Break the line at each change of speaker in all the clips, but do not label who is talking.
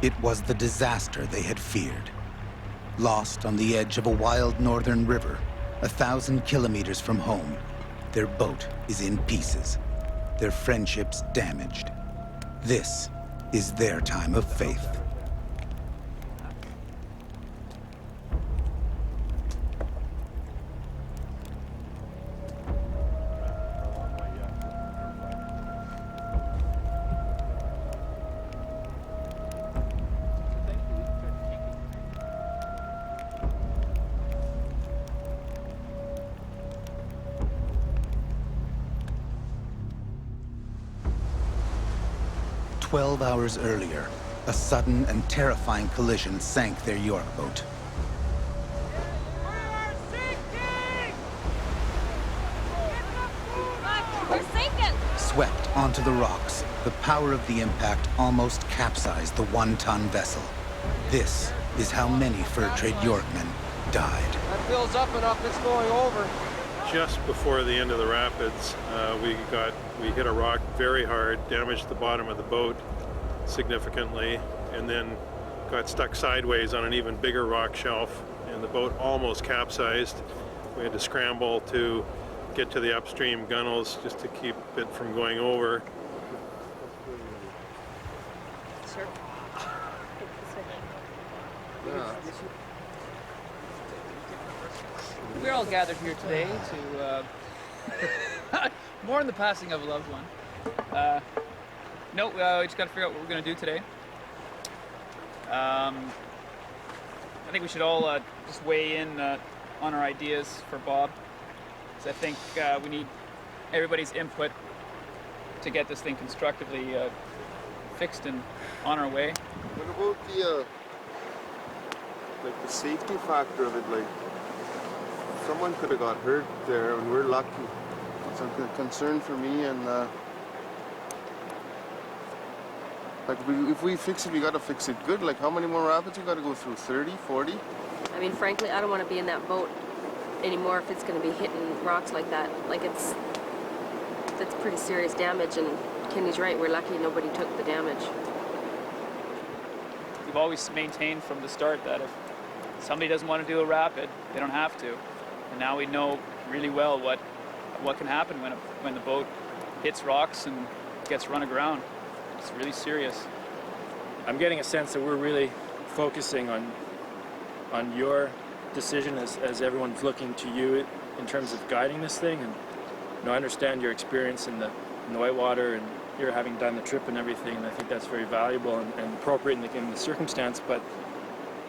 It was the disaster they had feared. Lost on the edge of a wild northern river, 1,000 kilometers from home, their boat is in pieces, their friendships damaged. This is their time of faith. "12 hours earlier, a sudden and terrifying collision sank their York boat.
We're sinking!
Swept onto the rocks, the power of the impact almost capsized the 1-ton vessel. This is how many fur trade Yorkmen died.
That fills up enough, it's going over.
Just before the end of the rapids, we hit a rock very hard, damaged the bottom of the boat significantly, and then got stuck sideways on an even bigger rock shelf, and the boat almost capsized. We had to scramble to get to the upstream gunnels just to keep it from going over.
Sure.
We're all gathered here today to mourn the passing of a loved one. We just got to figure out what we're going to do today. I think we should all just weigh in on our ideas for Bob. So I think we need everybody's input to get this thing constructively fixed and on our way.
What about the safety factor of it? Like, someone could have got hurt there, and we're lucky. It's a concern for me, and if we fix it, we got to fix it good. Like, how many more rapids we got to go through? 30, 40?
I mean, frankly, I don't want to be in that boat anymore if it's going to be hitting rocks like that. Like, that's pretty serious damage, and Kenny's right, we're lucky nobody took the damage.
We've always maintained from the start that if somebody doesn't want to do a rapid, they don't have to. And now we know really well what can happen when the boat hits rocks and gets run aground. It's really serious.
I'm getting a sense that we're really focusing on your decision as everyone's looking to you in terms of guiding this thing. And I understand your experience in the whitewater, and you're having done the trip and everything, and I think that's very valuable and appropriate in the circumstance. But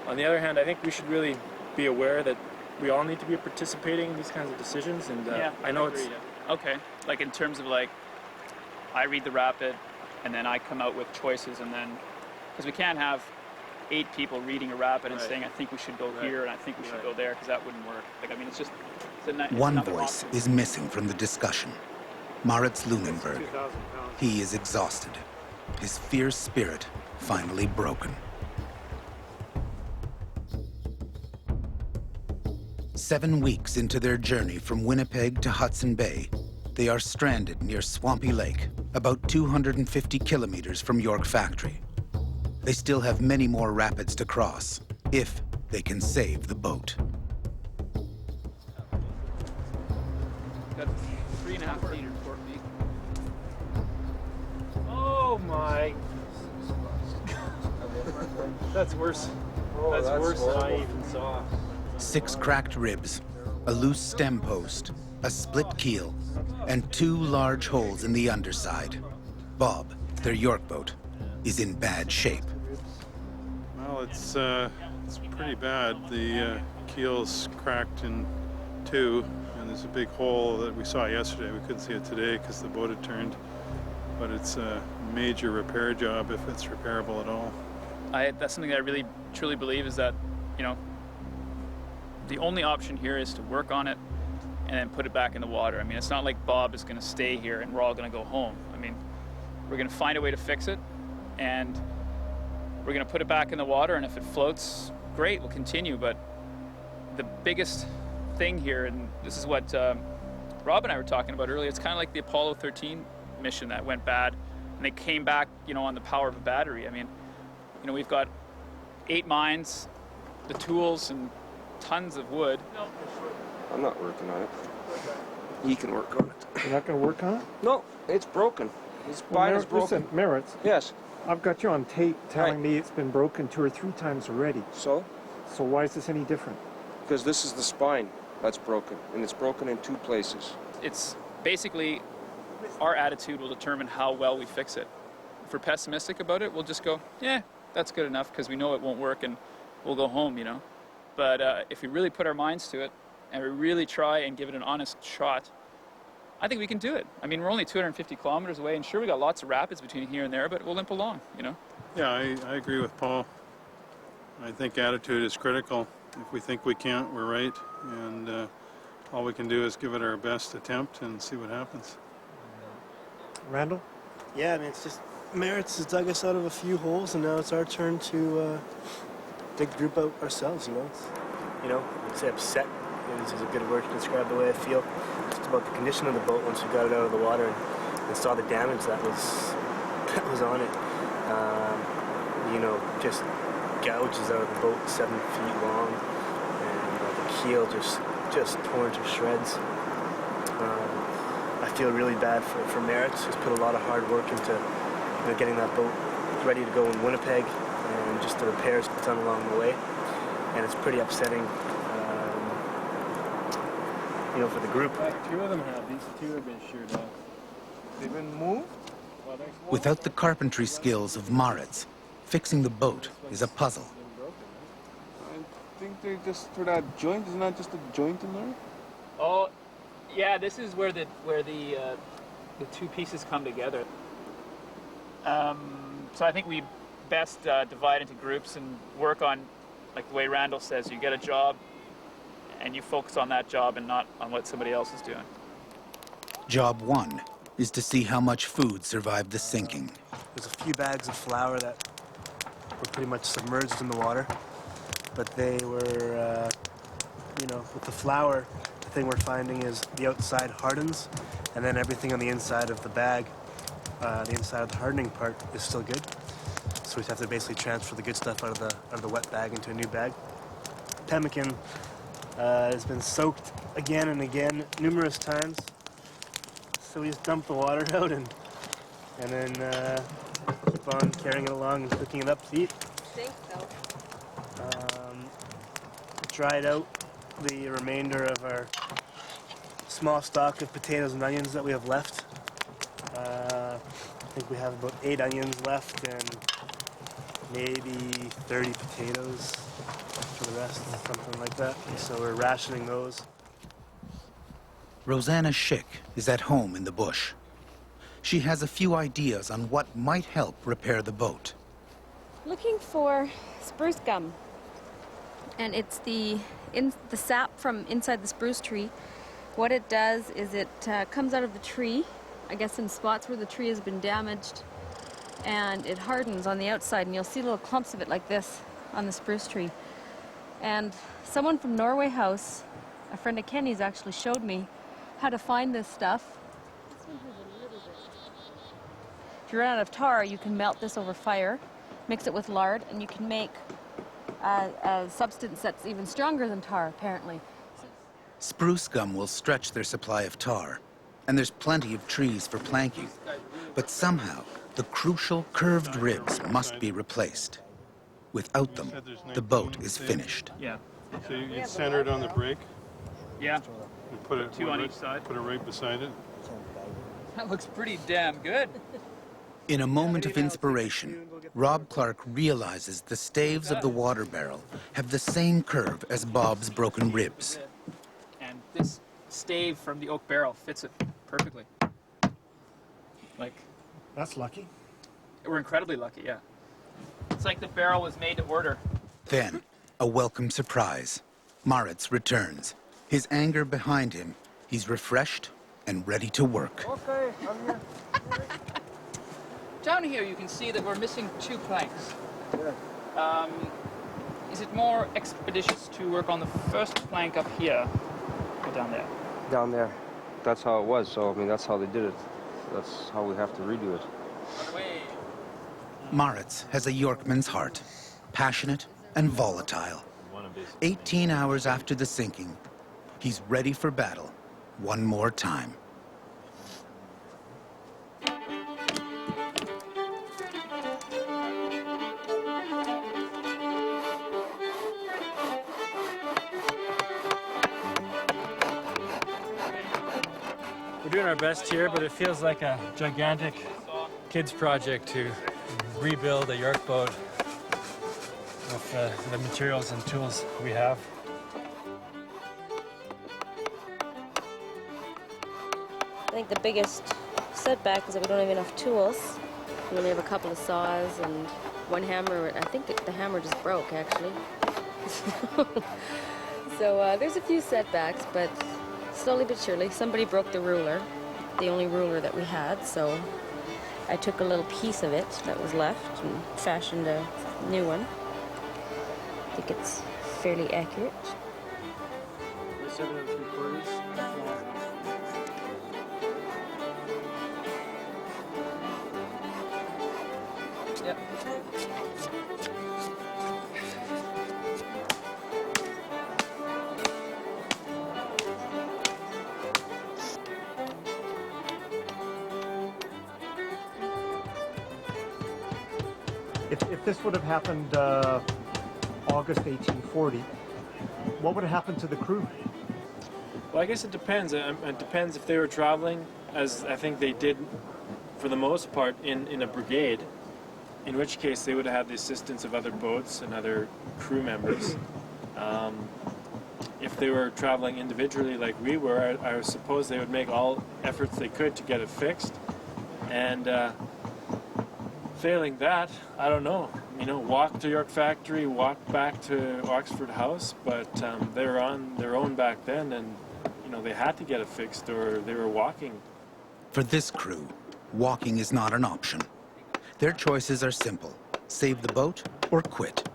on the other hand, I think we should really be aware that we all need to be participating in these kinds of decisions. And I know it's...
Okay, like in terms of like, I read the rapid, and then I come out with choices, and then, because we can't have 8 people reading a rapid and saying, I think we should go here, and I think we should go there, because that wouldn't work. Like, I mean, it's
One voice is missing from the discussion. Maritz Lunenberg. He is exhausted. His fierce spirit finally broken. 7 weeks into their journey from Winnipeg to Hudson Bay, they are stranded near Swampy Lake, about 250 kilometers from York Factory. They still have many more rapids to cross, if they can save the boat.
Got 3.5 meters, 4 feet.
Oh my... That's worse. That's worse than I even saw.
6 cracked ribs, a loose stem post, a split keel, and 2 large holes in the underside. Bob, their York boat, is in bad shape.
Well, it's pretty bad. The keel's cracked in 2, and there's a big hole that we saw yesterday. We couldn't see it today because the boat had turned, but it's a major repair job if it's repairable at all.
That's something that I really, truly believe is that, the only option here is to work on it and then put it back in the water. I mean, it's not like Bob is going to stay here and we're all going to go home. I mean, we're going to find a way to fix it, and we're going to put it back in the water, and if it floats, great, we'll continue. But the biggest thing here, and this is what Rob and I were talking about earlier, it's kind of like the Apollo 13 mission that went bad, and they came back, on the power of a battery. I mean, You know, we've got 8 mines, the tools, and tons of wood.
I'm not working on it. He can work on it.
You're not going to work on it?
No, it's broken. His spine is broken.
Listen, Merritt,
Yes.
I've got you on tape telling
Right.
me it's been broken 2 or 3 times already.
So?
So why is this any different?
Because this is the spine that's broken, and it's broken in 2 places.
It's basically our attitude will determine how well we fix it. If we're pessimistic about it, we'll just go, yeah, that's good enough because we know it won't work and we'll go home, you know. But if we really put our minds to it and we really try and give it an honest shot, I think we can do it. I mean, we're only 250 kilometers away, and sure, we got lots of rapids between here and there, but we'll limp along, you know.
Yeah, I agree with Paul. I think attitude is critical. If we think we can't, we're right. And all we can do is give it our best attempt and see what happens.
Randall?
Yeah, I mean, it's just Merritt's has dug us out of a few holes, and now it's our turn to dig the group out ourselves, you know. It's, you know, I'd say upset is a good word to describe the way I feel. Just about the condition of the boat once we got it out of the water and saw the damage that was on it. You know, just gouges out of the boat 7 feet long, and the keel just torn to shreds. I feel really bad for Merritt's, who's put a lot of hard work into getting that boat ready to go in Winnipeg, and just the repairs done along the way. And it's pretty upsetting, you know, for the group.
2 of them have. These 2 have been sheared off.
They've been moved?
Without the carpentry skills of Maritz, fixing the boat is a puzzle.
I think they're just for that joint. Isn't that just a joint in there?
Oh, yeah, this is where the 2 pieces come together. So I think we best divide into groups and work on, like the way Randall says, you get a job and you focus on that job and not on what somebody else is doing.
Job 1 is to see how much food survived the sinking.
There's a few bags of flour that were pretty much submerged in the water, but they were, you know, with the flour, the thing we're finding is the outside hardens, and then everything on the inside of the bag, the inside of the hardening part, is still good. So we have to basically transfer the good stuff out of the wet bag into a new bag. Pemmican has been soaked again and again, numerous times. So we just dump the water out and then keep on carrying it along and cooking it up to eat.
I think so.
Dried out the remainder of our small stock of potatoes and onions that we have left. I think we have about 8 onions left and maybe 30 potatoes for the rest, something like that. So we're rationing those.
Rosanna Schick is at home in the bush. She has a few ideas on what might help repair the boat.
Looking for spruce gum, and it's the sap from inside the spruce tree. What it does is it comes out of the tree, I guess in spots where the tree has been damaged, and it hardens on the outside, and you'll see little clumps of it like this on the spruce tree. And someone from Norway House, a friend of Kenny's, actually showed me how to find this stuff. If you run out of tar, you can melt this over fire, mix it with lard, and you can make a substance that's even stronger than tar, apparently.
Spruce gum will stretch their supply of tar, and there's plenty of trees for planking. But somehow, the crucial curved ribs must be replaced. Without them, the boat is finished.
Yeah.
So you center it on the brake.
Yeah.
You put it
2 on each side.
Put it right beside it.
That looks pretty damn good.
In a moment of inspiration, Rob Clark realizes the staves of the water barrel have the same curve as Bob's broken ribs.
And this stave from the oak barrel fits it perfectly. Like,
That's lucky.
we're incredibly lucky, yeah. It's like the barrel was made to order.
Then, a welcome surprise. Maritz returns. His anger behind him, he's refreshed and ready to work.
Okay, I'm here.
Down here you can see that we're missing 2 planks. Is it more expeditious to work on the first plank up here or down there?
Down there. That's how it was, so I mean, that's how they did it. That's how we have to redo it.
Away.
Maritz has a Yorkman's heart, passionate and volatile. 18 hours after the sinking, he's ready for battle one more time.
We're doing our best here, but it feels like a gigantic kids project to rebuild a York boat with the materials and tools we have.
I think the biggest setback is that we don't have enough tools. We only have a couple of saws and one hammer. I think the hammer just broke, actually. So there's a few setbacks, but slowly but surely. Somebody broke the ruler, the only ruler that we had, so I took a little piece of it that was left and fashioned a new one. I think it's fairly accurate.
7 3/4.
Yep.
If this would have happened August 1840, what would have happened to the crew?
Well, I guess it depends. It depends if they were traveling, as I think they did for the most part, in a brigade, in which case they would have had the assistance of other boats and other crew members. If they were traveling individually like we were, I suppose they would make all efforts they could to get it fixed. And failing that, I don't know. You know, walk to York Factory, walk back to Oxford House, but they were on their own back then, and you know they had to get it fixed, or they were walking.
For this crew, walking is not an option. Their choices are simple: save the boat or quit.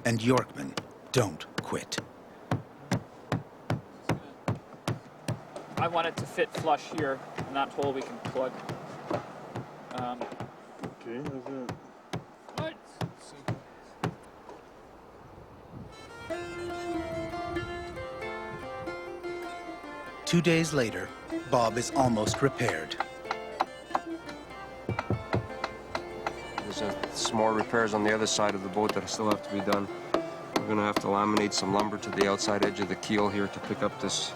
And Yorkmen don't quit.
I want it to fit flush here, and that hole we can plug.
Okay, how's that?
2 days later, Bob is almost repaired.
There's some more repairs on the other side of the boat that still have to be done. We're going to have to laminate some lumber to the outside edge of the keel here to pick up this,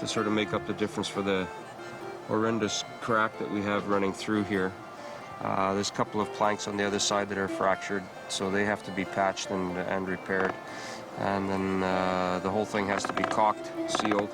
to sort of make up the difference for the horrendous crack that we have running through here. There's a couple of planks on the other side that are fractured, so they have to be patched and repaired. And then the whole thing has to be caulked, sealed.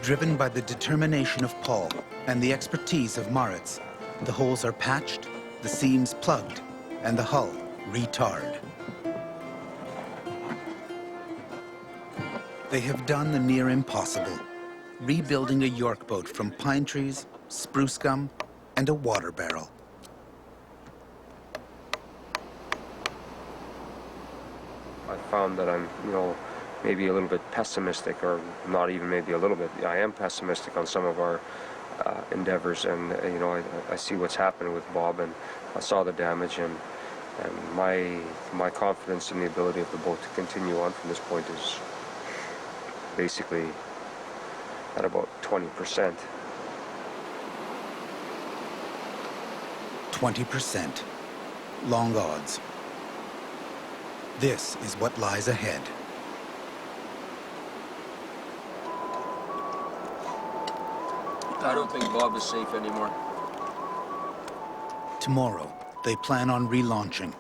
Driven by the determination of Paul and the expertise of Maritz, the holes are patched, the seams plugged, and the hull retarred. They have done the near impossible, rebuilding a York boat from pine trees, spruce gum, and a water barrel.
I found that I'm, maybe a little bit pessimistic, or not even maybe a little bit. I am pessimistic on some of our endeavors, and I see what's happening with Bob, and I saw the damage, and my confidence in the ability of the boat to continue on from this point is basically at about 20%.
20%. Long odds. This is what lies ahead.
I don't think Bob is safe anymore.
Tomorrow, they plan on relaunching.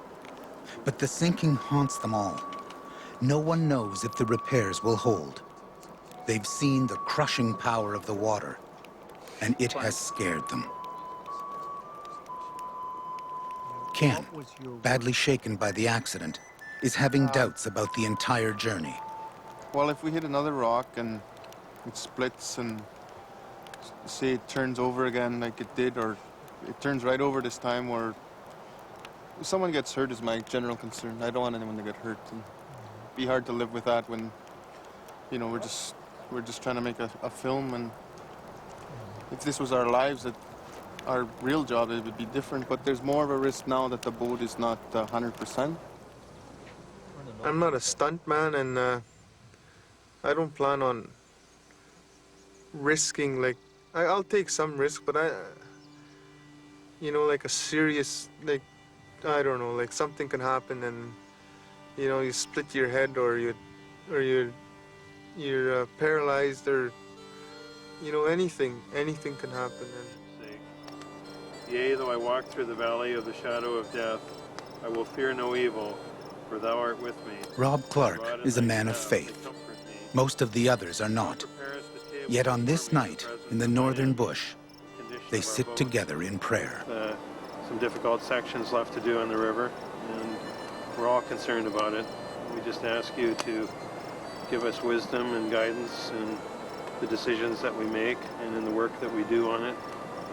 But the sinking haunts them all. No one knows if the repairs will hold. They've seen the crushing power of the water, and it has scared them. Ken, badly shaken by the accident, is having doubts about the entire journey.
Well, if we hit another rock and it splits and say it turns over again like it did, or it turns right over this time, or if someone gets hurt is my general concern. I don't want anyone to get hurt. And be hard to live with that when, you know, we're just trying to make a film, and if this was our lives, our real job, it would be different. But there's more of a risk now that the boat is not 100%.
I'm not a stuntman, and I don't plan on risking, like, I'll take some risk, but you know, like a serious, like, I don't know, like something can happen and, you know, you split your head, or you're paralyzed, or, you know, anything can happen.
Yea, though I walk through the valley of the shadow of death, I will fear no evil, for thou art with me.
Rob Clark is a man of faith. Most of the others are not. Yet on this night, in the northern bush, they sit together in prayer.
Some difficult sections left to do on the river, and we're all concerned about it. We just ask you to give us wisdom and guidance in the decisions that we make and in the work that we do on it,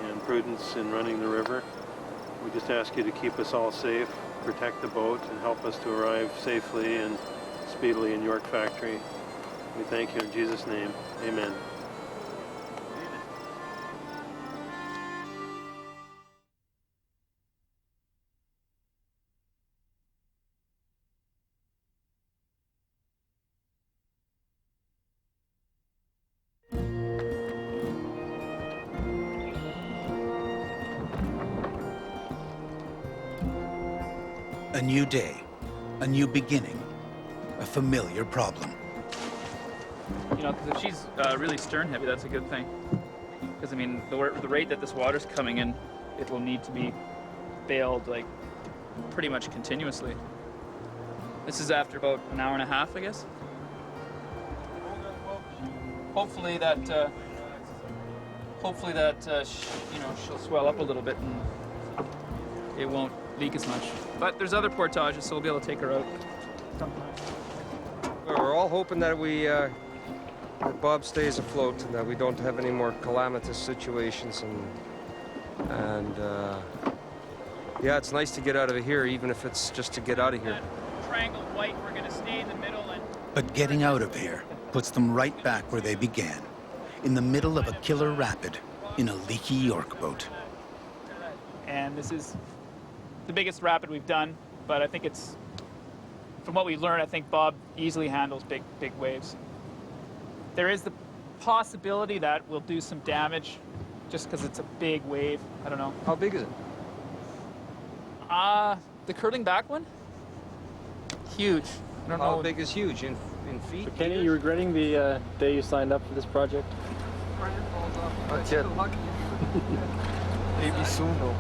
and prudence in running the river. We just ask you to keep us all safe, protect the boat, and help us to arrive safely and speedily in York Factory. We thank you in Jesus' name. Amen.
A new day, a new beginning, a familiar problem.
You know, because if she's really stern heavy, that's a good thing. Because, I mean, the rate that this water's coming in, it will need to be bailed, like, pretty much continuously. This is after about an hour and a half, I guess. Hopefully that, you know, she'll swell up a little bit and it won't leak as much. But there's other portages, so we'll be able to take her out sometimes.
We're all hoping that that Bob stays afloat and that we don't have any more calamitous situations. And yeah, it's nice to get out of here, even if it's just to get out of here.
Triangle white, we're going to stay in the middle.
But getting out of here puts them right back where they began, in the middle of a killer rapid in a leaky York boat.
And this is the biggest rapid we've done, but I think it's, from what we learned, I think Bob easily handles big waves. There is the possibility that we'll do some damage just because it's a big wave. I don't know.
How big is it?
The curling back one? Huge. I don't know.
How big is huge in feet?
So Kenny, you regretting the day you signed up for this project?
Not yet. Maybe soon though.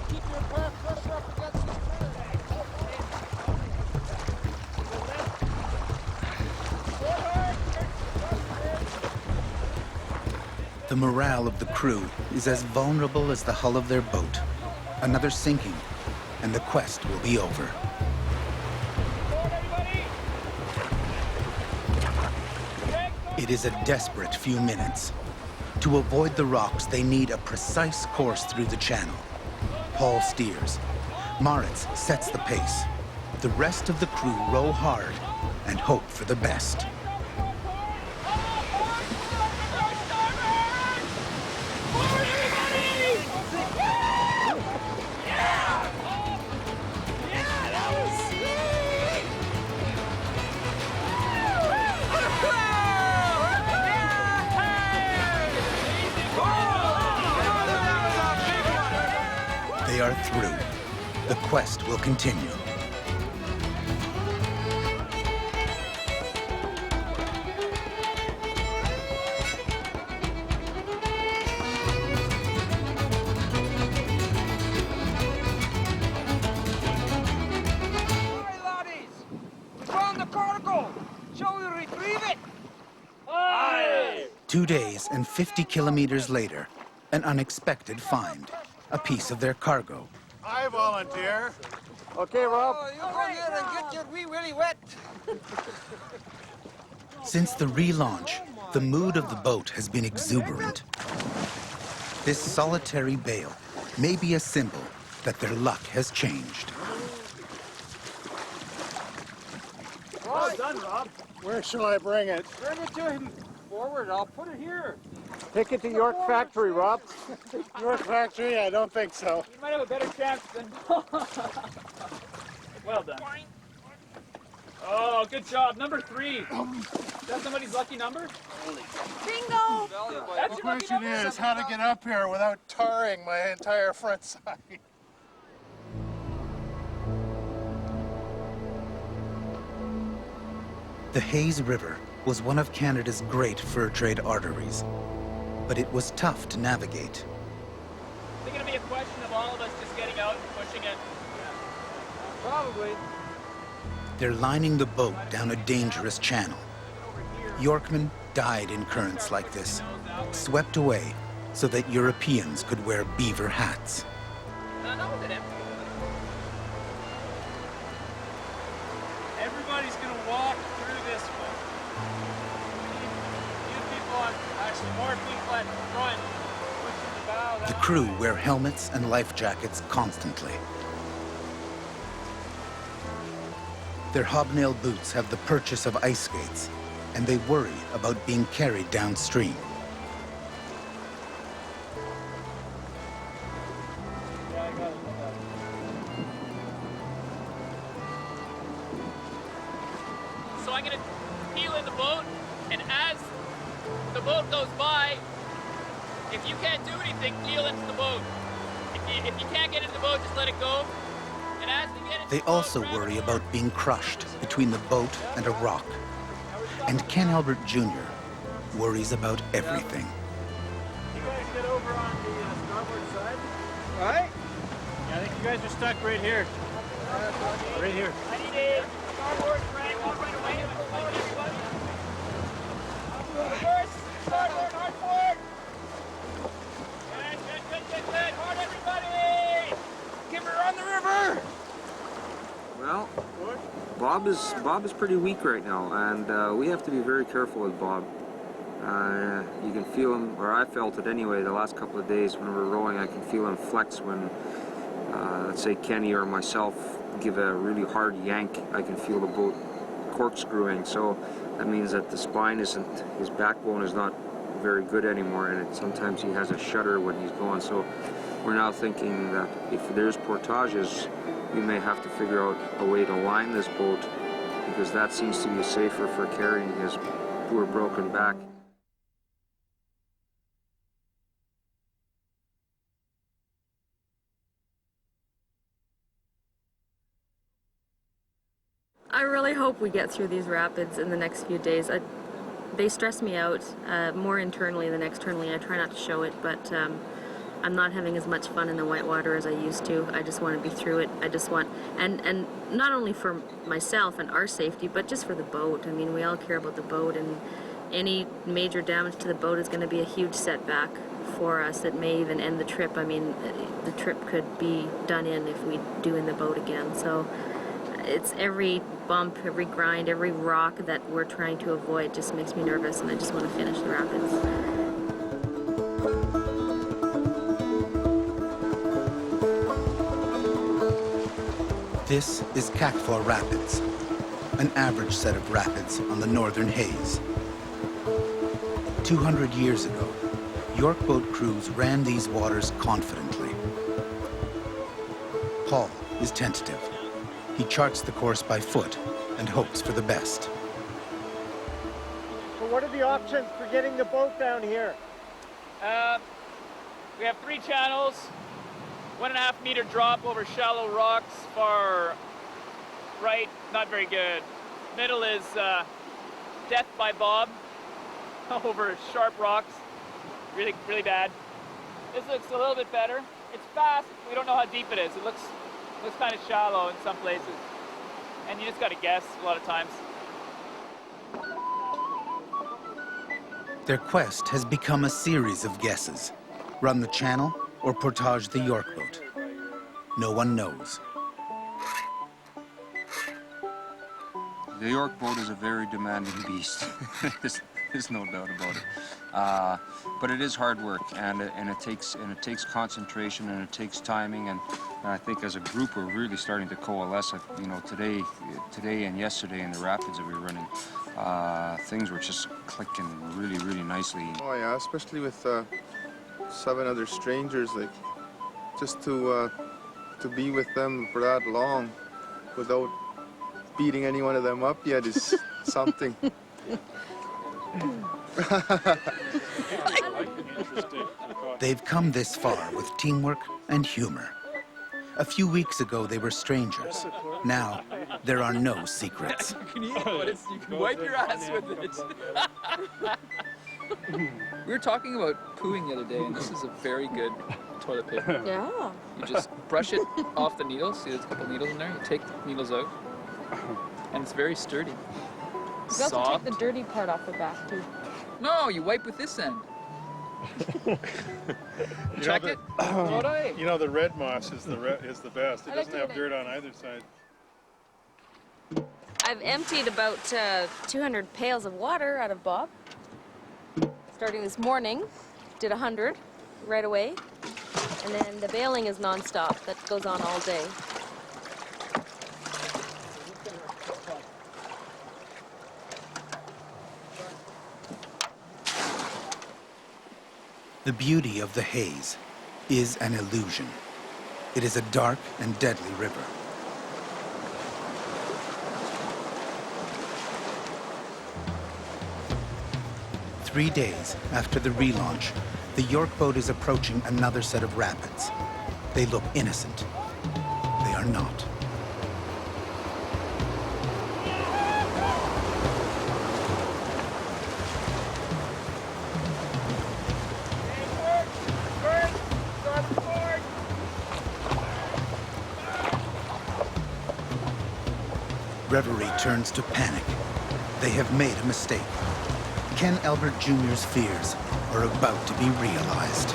Keep your pressure up against the
The morale of the crew is as vulnerable as the hull of their boat. Another sinking, and the quest will be over. It is a desperate few minutes. To avoid the rocks, they need a precise course through the channel. Paul steers. Moritz sets the pace. The rest of the crew row hard and hope for the best. They are through. The quest will continue.
Hi, laddies! We found the cargo! Shall we retrieve it? Aye!
2 days and 50 kilometers later, an unexpected find. A piece of their cargo.
I volunteer.
Okay, Rob.
Oh, you go there and get your wee willy wet.
Since the relaunch, the mood of the boat has been exuberant. This solitary bale may be a symbol that their luck has changed.
Well done, Rob. Where shall I bring it?
Bring it to him forward. I'll put it here.
Take it to York Factory, Rob.
York Factory? I don't think so.
You might have a better chance than... Well done. Oh, good job. Number 3. Is that somebody's lucky number?
Bingo!
That's
The
your lucky
question
number?
is how to get up here without tarring my entire front side.
The Hayes River was one of Canada's great fur trade arteries, but it was tough to navigate.
Is it going to be a question of all of us just getting out and pushing it?
Probably.
They're lining the boat down a dangerous channel. Yorkmen died in currents like this, swept away so that Europeans could wear beaver hats.
Everybody's going to walk through this one. You people on, actually more people at the front, pushing the bow.
The crew wear helmets and life jackets constantly. Their hobnail boots have the purchase of ice skates, and they worry about being carried downstream.
So I'm going to peel in the boat, and as the boat goes by, if you can't do anything, peel into the boat. If you can't get into the boat, just let it go. And as we get into
They also worry about being crushed between the boat and a rock. And Ken Albert Jr. worries about everything.
You guys get over on the starboard side.
Right?
Yeah, I think you guys are stuck right here. Right here.
I need a starboard drag on right away. Reverse, starboard, hard forward. Good. Hard, everybody.
Give her on the river!
Well, Bob is pretty weak right now, and we have to be very careful with Bob. You can feel him, or I felt it anyway, the last couple of days when we were rowing. I can feel him flex when, let's say, Kenny or myself give a really hard yank. I can feel the boat corkscrewing, so that means that the spine isn't, his backbone is not very good anymore, and sometimes he has a shudder when he's going. So we're now thinking that if there's portages, we may have to figure out a way to line this boat, because that seems to be safer for carrying his poor broken back.
I really hope we get through these rapids in the next few days. They stress me out more internally than externally. I try not to show it, but I'm not having as much fun in the whitewater as I used to. I just want to be through it. I just want, and not only for myself and our safety, but just for the boat. I mean, we all care about the boat, and any major damage to the boat is going to be a huge setback for us. It may even end the trip. I mean, the trip could be done in if we do in the boat again. So it's every bump, every grind, every rock that we're trying to avoid just makes me nervous, and I just want to finish the rapids.
This is Kakwa Rapids, an average set of rapids on the northern Hayes. 200 years ago, York boat crews ran these waters confidently. Paul is tentative. He charts the course by foot and hopes for the best.
So what are the options for getting the boat down here?
We have 3 channels, 1.5 meter drop over shallow rocks, far right, not very good. Middle is death by Bob over sharp rocks, really bad. This looks a little bit better. It's fast, we don't know how deep it is. It looks kind of shallow in some places, and you just got to guess a lot of times.
Their quest has become a series of guesses. Run the channel or portage the York boat. No one knows.
The York boat is a very demanding beast. is no doubt about it. But it is hard work, and it takes concentration, and it takes timing, and I think as a group we're really starting to coalesce. You know, today and yesterday in the rapids that we were running, things were just clicking really, really nicely.
Oh yeah, especially with 7 other strangers, like just to be with them for that long without beating any one of them up yet is something.
They've come this far with teamwork and humor. A few weeks ago, they were strangers. Now, there are no secrets.
You can eat it, but you can wipe your ass with it. We were talking about pooing the other day, and this is a very good toilet paper.
Yeah.
You just brush it off the needles. See, there's a couple needles in there. You take the needles out, and it's very sturdy.
You also take the dirty part off the back, too.
No, you wipe with this end. Check it.
You know, the red moss is the best. It doesn't have dirt on either side.
I've emptied about 200 pails of water out of Bob. Starting this morning, did 100 right away. And then the bailing is nonstop. That goes on all day.
The beauty of the haze is an illusion. It is a dark and deadly river. Three days after the relaunch, the York boat is approaching another set of rapids. They look innocent. They are not. Reverie turns to panic. They have made a mistake. Ken Albert Jr.'s fears are about to be realized.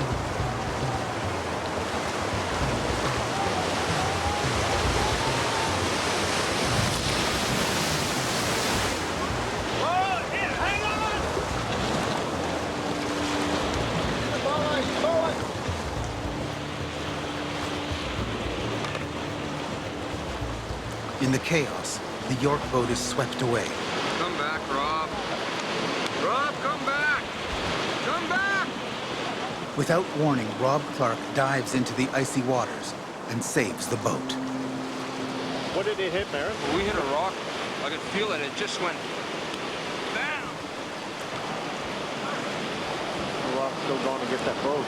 In the chaos, the York boat is swept away.
Come back, Rob. Rob, come back! Come back!
Without warning, Rob Clark dives into the icy waters and saves the boat.
What did it hit, Marin?
We hit a rock. I could feel it. It just went down.
The rock's still going to get that boat.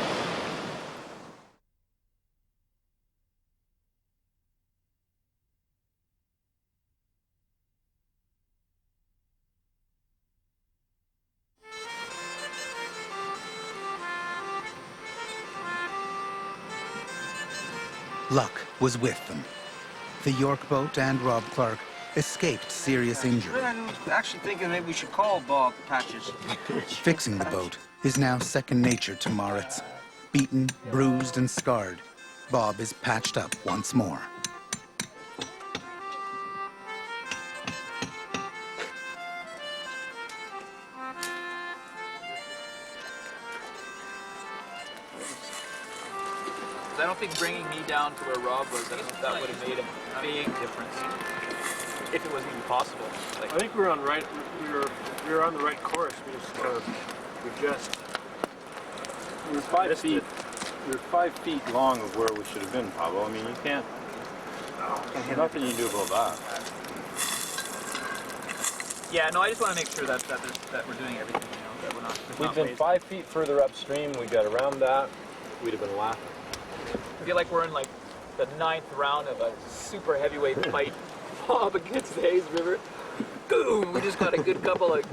Luck was with them. The York boat and Rob Clark escaped serious injury.
I'm actually thinking maybe we should call Bob Patches.
Fixing the boat is now second nature to Moritz. Beaten, bruised, and scarred, Bob is patched up once more.
I don't think bringing me down to where Rob was, I don't know if that would have made a big difference, if it was even possible. Like,
I think we were on the right course. We were 5 feet. We were 5 feet long of where we should have been, Pablo. I mean, you can't. There's nothing you can do about that.
yeah, no, I just want to make sure that we're doing everything, you know, that we're not.
We've been 5 feet further upstream. We got around that. We'd have been laughing.
I feel like we're in like the 9th round of a super heavyweight fight. Bob against the Hayes River. Boom! We just got a good couple of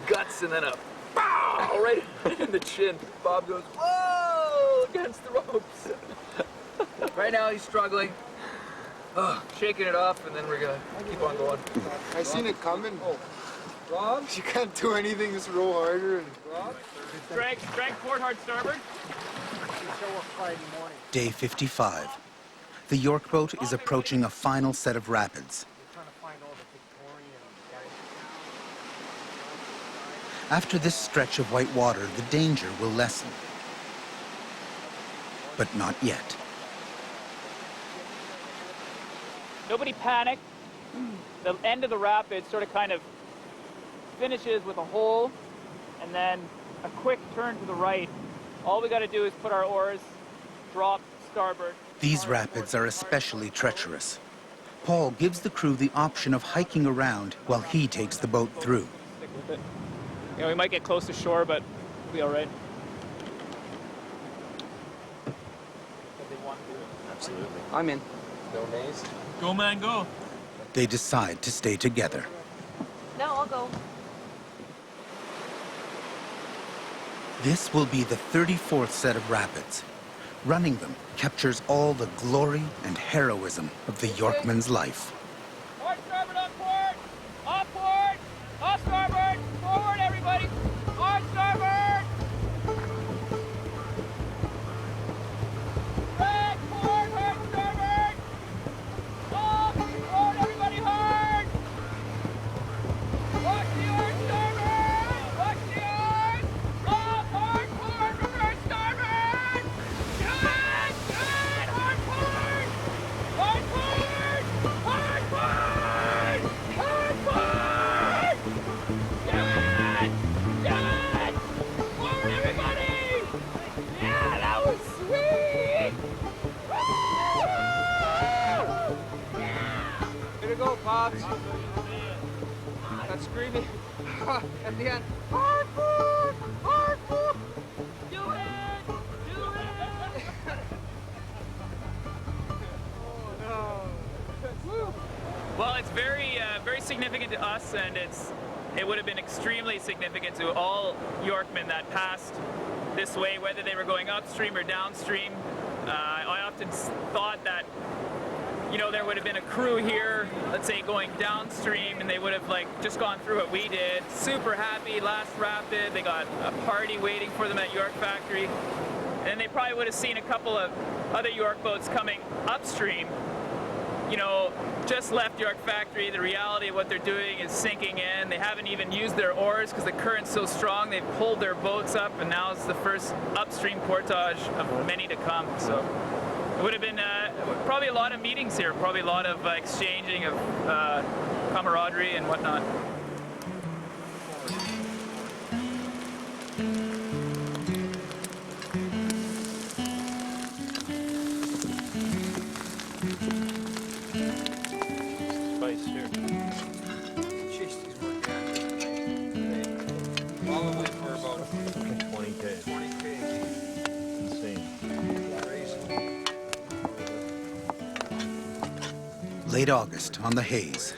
guts and then a bow right in the chin. Bob goes, whoa! Against the ropes. Right now he's struggling. Shaking it off, and then we're gonna keep on going.
I seen it coming.
Rob?
You can't do anything, just row harder. And...
Rob?
Drag port hard starboard.
Day 55. The York boat is approaching a final set of rapids. After this stretch of white water, the danger will lessen. But not yet.
Nobody panic. The end of the rapid sort of kind of finishes with a hole and then a quick turn to the right. All we got to do is put our oars, drop, starboard.
These rapids are especially treacherous. Paul gives the crew the option of hiking around while he takes the boat through.
Stick with it. You know, we might get close to shore, but we'll be all right.
Absolutely.
I'm in.
No nays.
Go, man, go.
They decide to stay together.
No, I'll go.
This will be the 34th set of rapids. Running them captures all the glory and heroism of the Yorkman's life.
Port, starboard, on port! Off port! Off starboard! Forward, everybody! On starboard! Back, port, hard starboard! Off! Forward, everybody, hard! Watch the oars, starboard! Watch the oars! Off, hard port, reverse starboard! Good! Good! Hard port! Hard port! Hard port! Hard port! Good! Good! Forward, everybody! Yeah, that was sweet! Woo! Yeah!
Way to go, Pops. That screaming at the end. Hard port! Hard port!
Do it! Do it!
Oh, no.
Well, it's very significant to us, and it would have been extremely significant to all Yorkmen that passed this way, whether they were going upstream or downstream. I often thought that, you know, there would have been a crew here, let's say going downstream, and they would have like just gone through what we did. Super happy, last rapid, they got a party waiting for them at York Factory. And they probably would have seen a couple of other York boats coming upstream, you know, just left York Factory. The reality of what they're doing is sinking in. They haven't even used their oars because the current's so strong. They've pulled their boats up, and now it's the first upstream portage of many to come. So it would have been probably a lot of meetings here, probably a lot of exchanging of camaraderie and whatnot.
Spice here.
Jeez, these were good. Probably for about
20K.
20K.
Insane.
Late August on the Hayes.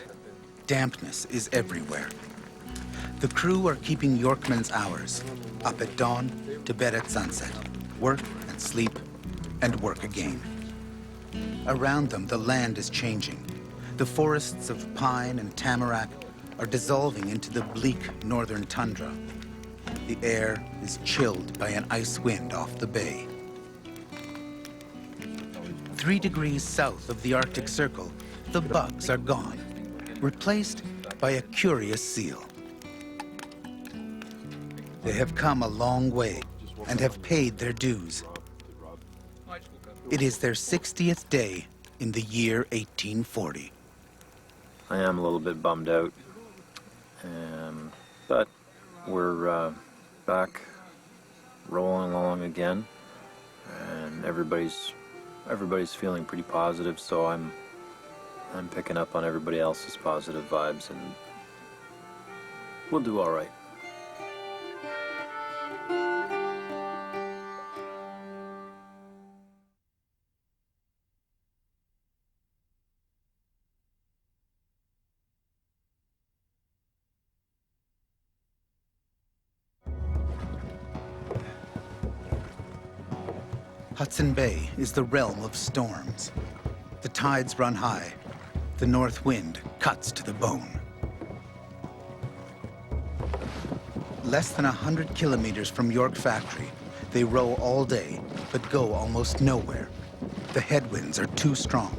Dampness is everywhere. The crew are keeping Yorkman's hours, up at dawn to bed at sunset, work and sleep and work again. Around them, the land is changing. The forests of pine and tamarack are dissolving into the bleak northern tundra. The air is chilled by an ice wind off the bay. 3 degrees south of the Arctic Circle, the bugs are gone, replaced by a curious seal. They have come a long way and have paid their dues. It is their 60th day in the year 1840.
I am a little bit bummed out, but we're back rolling along again, and everybody's feeling pretty positive. So I'm picking up on everybody else's positive vibes, and we'll do all right.
Hudson Bay is the realm of storms. The tides run high. The north wind cuts to the bone. Less than 100 kilometers from York Factory, they row all day, but go almost nowhere. The headwinds are too strong.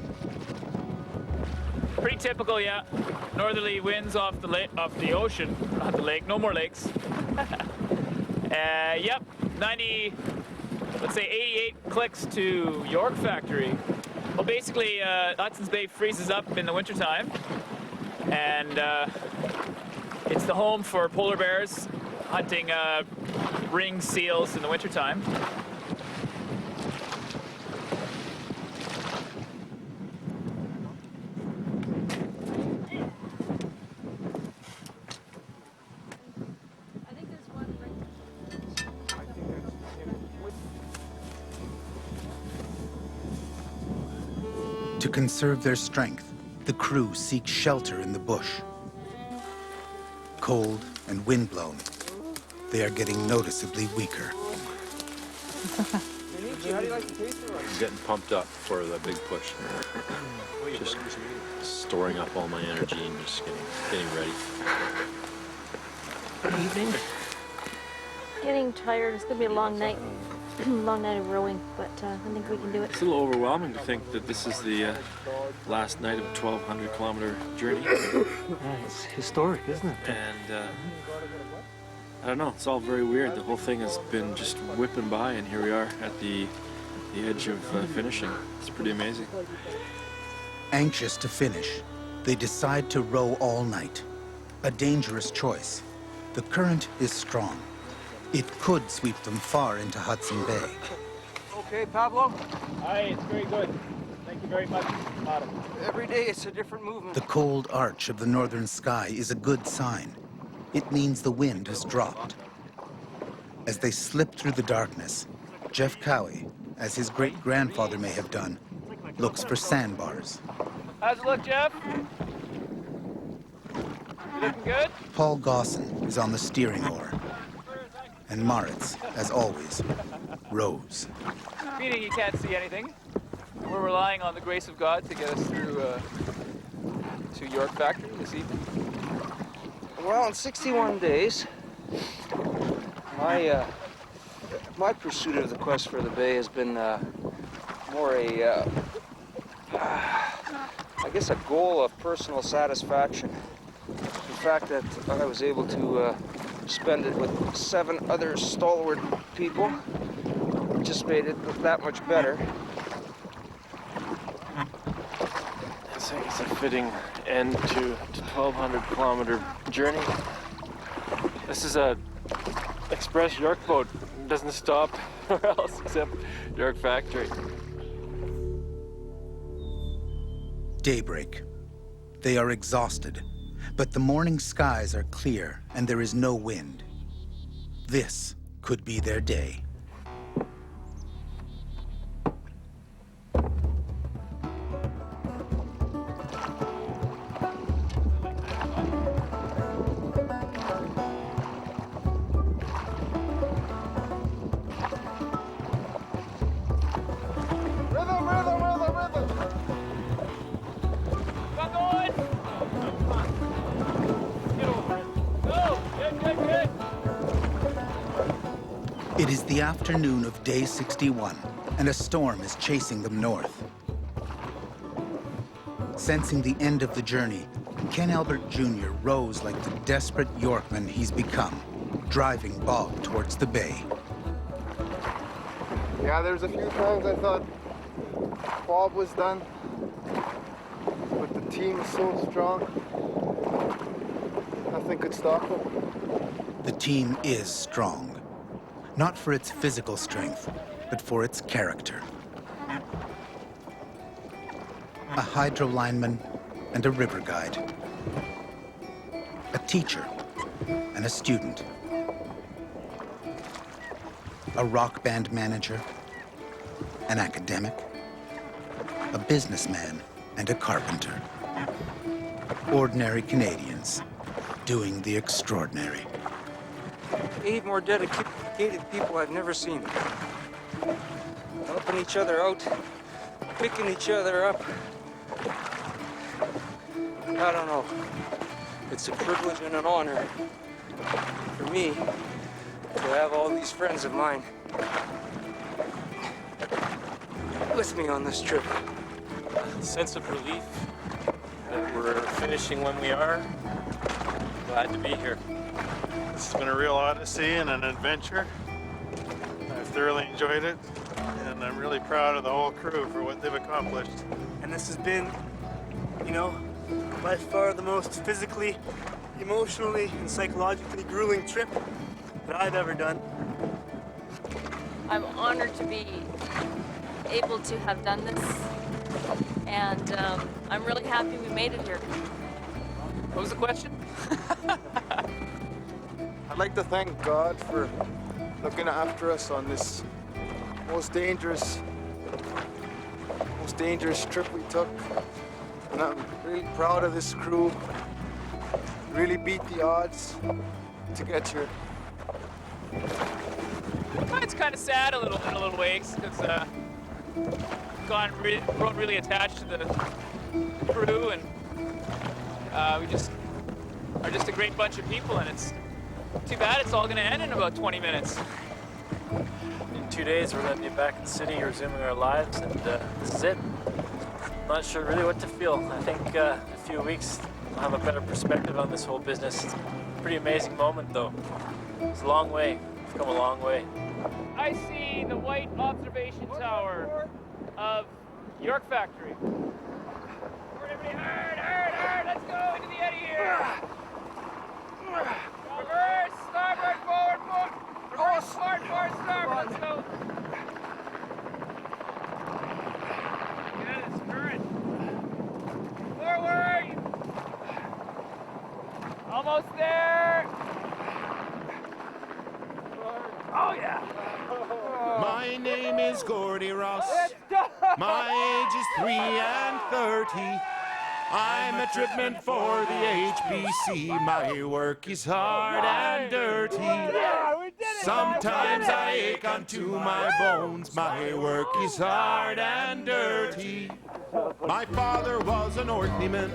Pretty typical, yeah. Northerly winds off the ocean, not the lake. No more lakes. Yep, 90, let's say 88 clicks to York Factory. Well, basically, Hudson's Bay freezes up in the wintertime, and it's the home for polar bears hunting ringed seals in the wintertime.
To conserve their strength, the crew seek shelter in the bush. Cold and windblown, they are getting noticeably weaker.
I'm getting pumped up for the big push. Just storing up all my energy and just getting ready.
Good evening. Getting tired. It's gonna be a long night. Long night of rowing, but I think we can do it.
It's a little overwhelming to think that this is the last night of a 1,200-kilometer journey.
Yeah, it's historic, isn't it?
And I don't know, it's all very weird. The whole thing has been just whipping by, and here we are at the edge of finishing. It's pretty amazing.
Anxious to finish, they decide to row all night. A dangerous choice. The current is strong. It could sweep them far into Hudson Bay.
Okay, Pablo?
Aye, it's very good. Thank you very much, Madam.
Every day it's a different movement.
The cold arch of the northern sky is a good sign. It means the wind has dropped. As they slip through the darkness, Jeff Cowie, as his great-grandfather may have done, looks for sandbars.
How's it look, Jeff? You looking good?
Paul Gosson is on the steering oar. And Moritz, as always, rows.
Meaning you can't see anything. We're relying on the grace of God to get us through to York Factory this evening.
Well, in 61 days, my pursuit of the quest for the bay has been more a, I guess, a goal of personal satisfaction. The fact that I was able to spend it with 7 other stalwart people just made it that much better.
I think it's a fitting end to a 1,200-kilometer journey. This is a express York boat. It doesn't stop where else except York Factory.
Daybreak. They are exhausted, but the morning skies are clear and there is no wind. This could be their day. It is the afternoon of day 61, and a storm is chasing them north. Sensing the end of the journey, Ken Albert Jr. rows like the desperate Yorkman he's become, driving Bob towards the bay.
Yeah, there's a few times I thought Bob was done, but the team is so strong, nothing could stop him.
The team is strong. Not for its physical strength, but for its character. A hydro lineman and a river guide. A teacher and a student. A rock band manager, an academic, a businessman and a carpenter. Ordinary Canadians doing the extraordinary.
8 more dedicated people I've never seen. Helping each other out, picking each other up. I don't know. It's a privilege and an honor for me to have all these friends of mine with me on this trip.
Sense of relief that we're finishing when we are,
Glad to be here.
This has been a real odyssey and an adventure. I've thoroughly enjoyed it, and I'm really proud of the whole crew for what they've accomplished.
And this has been, you know, by far the most physically, emotionally, and psychologically grueling trip that I've ever done.
I'm honored to be able to have done this, and I'm really happy we made it here.
What was the question?
I'd like to thank God for looking after us on this most dangerous trip we took. And I'm really proud of this crew. Really beat the odds to get here.
It's kind of sad in a little ways because grown really attached to the crew, and we just are just a great bunch of people, and it's too bad it's all going to end in about 20 minutes.
In 2 days, we're going to be back in the city, resuming our lives, and this is it. I'm not sure really what to feel. I think a few weeks I'll have a better perspective on this whole business. It's a pretty amazing moment, though. It's a long way. We've come a long way.
I see the white observation tower of York Factory. Everybody, hard, let's go into the eddy here. Reverse, starboard, forward, reverse, forward, starboard, let's go. Get out of this current. Forward. Almost there. Oh yeah.
My name is Gordy Ross. My age is 3 and 30. I'm a tripman for the HBC. My work is hard and dirty. Sometimes I ache unto my bones. My work is hard and dirty. My father was an Orkneyman.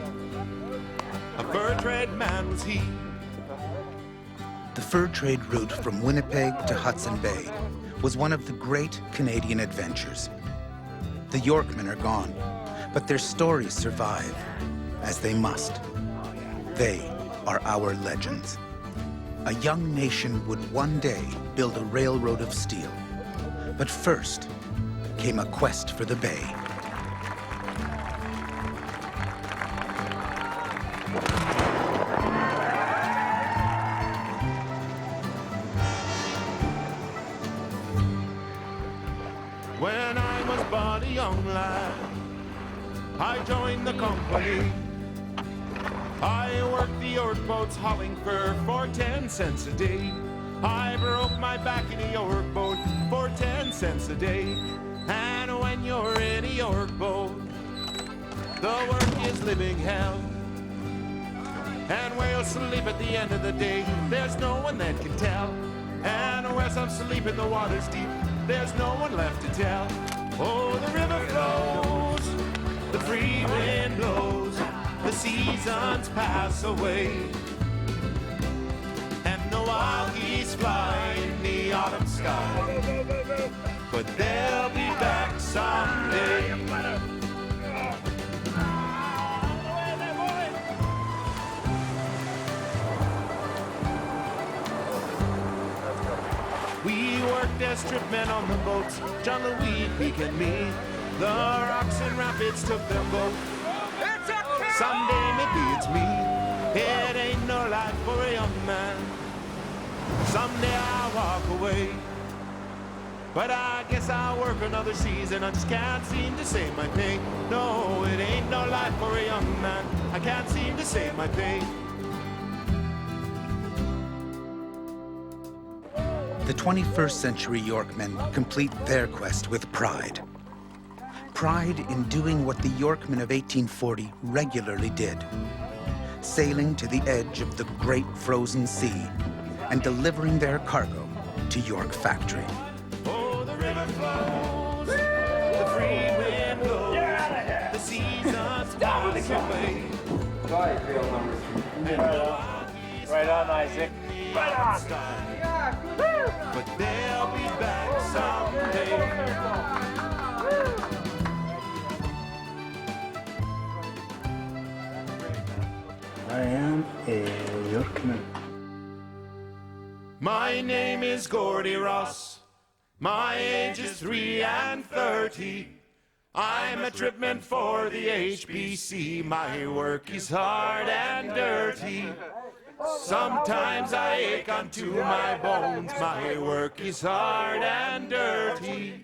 A fur trade man was he.
The fur trade route from Winnipeg to Hudson Bay was one of the great Canadian adventures. The Yorkmen are gone, but their stories survive, as they must. They are our legends. A young nation would one day build a railroad of steel. But first came a quest for the bay.
When I was but a young lad, I joined the company. I worked the York boats hauling fur for 10 cents a day. I broke my back in a York boat for 10 cents a day. And when you're in a York boat, the work is living hell. And where you'll sleep at the end of the day, there's no one that can tell. And where some sleep in the water's deep, there's no one left to tell. Oh, the river flows, the free wind blows, the seasons pass away, and the wild geese fly in the autumn sky, but they'll be back someday. We worked as stripmen on the boats, John Louis, Peak and me. The rocks and rapids took them both. Someday maybe it's me. It ain't no life for a young man. Someday I'll walk away, but I guess I'll work another season. I just can't seem to save my pay. No, it ain't no life for a young man. I can't seem to save my pay.
The 21st century Yorkmen complete their quest with pride. Pride in doing what the Yorkmen of 1840 regularly did, sailing to the edge of the great frozen sea and delivering their cargo to York Factory.
Oh, the river flows, the free wind blows, the seasons pass away.
Right on, Isaac. Right on.
But they'll be back someday.
I am your canoe.
My name is Gordy Ross. My age is 33. I'm a tripman for the HBC. My work is hard and dirty. Sometimes I ache unto my bones. My work is hard and dirty.